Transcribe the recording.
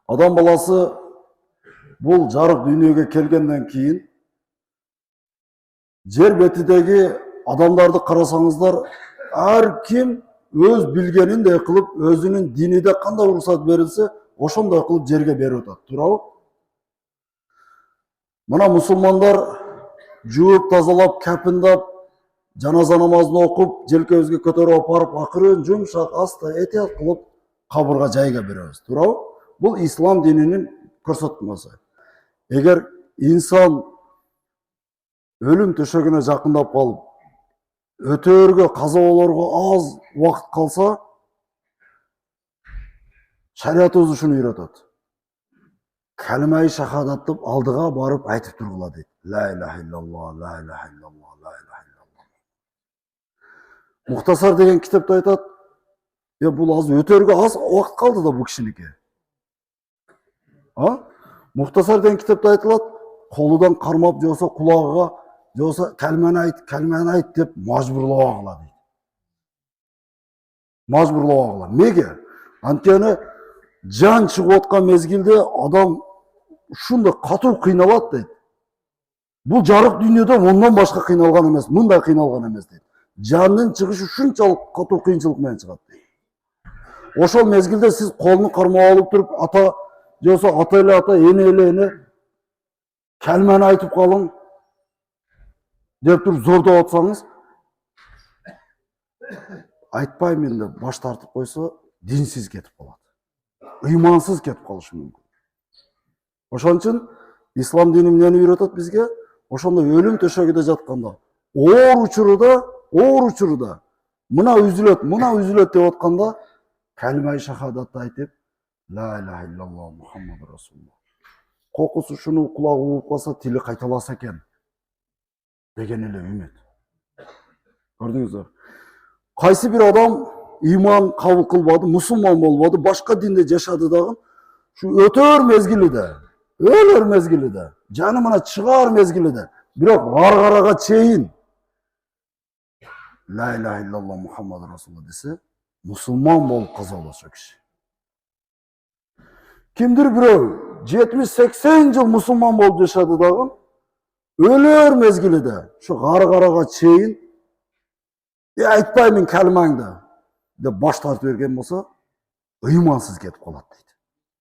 Адам баласы бұл жарық дүниеге келгенден кейін жер бетіндегі адамдарды қарасаңыздар, әр кім өз білгеніндей қылып, өзінің диниде қандай рұқсат берілсе, ошондой қылып жерге беріп жатат. Туурабы? Мына мұсылмандар жууп, тазалап, кәпіндап, жаназа намазын оқып, желкебизге көтөрүп апарып, акырын жумшак, аста, этият кылып кабырга жайга беребиз. Туурабы? Бул ислам дининин көрсөтмөсү. Эгер инсан өлүм төшөгүнө жакындап калып, өтөөргө, каза болорго аз убакыт калса, шариятыбыз ушуну үйрөтөт. Калимаи шахадат деп алдыга барып айтып тургула дейт. Ла илаха иллаллах, ла илаха иллаллах, ла илаха иллаллах. Мухтасар деген китепте айтат, бул аз өтөөргө аз убакыт калды да бул кишиники. Мухтасар деген китепте айтылат, колудан кармап жоса кулагыга, жоса калиманы айт деп мажбурлабагыла дейт. Мажбурлабагыла. Неге? Анткени жан чыгып аткан мезгилде адам ушундай катуу кыйналат дейт. Бул жарык дүйнөдө ондан башка кыйналган эмес, мындай кыйналган эмес дейт. Жанын чыгышы ушунчалык катуу кыйынчылык менен чыгат дейт. Ошол мезгилде сиз колуну кармап алып туруп, ата жоса ата эле ата, эне эле эне, калиманы айтып калың деп туруп зордоп атсаңыз, айтпаймын деп баш тартып койсо, динсиз кетип калат. Ыймансыз кетип калышы мүмкүн. Ошон үчүн ислам дини эмнени үйрөтөт бизге? Ошондой өлүм төшөгүдө жатканда, оор учурда мына үзүлөт деп атканда, калимаи шахадатты айтып, ла илаха иллаллах Мухаммаду Расулуллах. Кокусу шуну кулагы угуп калса, тили кайталаса экен деген эле үмүт. Көрдүңүздөр? Кайсы бир адам иман кабыл кылбады, мусулман болбоду, башка динде жашады дагы, шу өтөр мезгилиде, өлөр мезгилиде, жаны мына чыгаар мезгилиде, бирок гаргарага чейин ла илаха иллаллах Мухаммаду Расулуллах десе, мусулман болуп каза болот ошо киши. Кимдир бирөө 70-80 жыл мусулман болуп жашады дагы, өлөр мезгилиде, шу гаргарага чейин айтпаймын калимаңды деп баш тартып берген болсо, ыймансыз кетип калат дейт.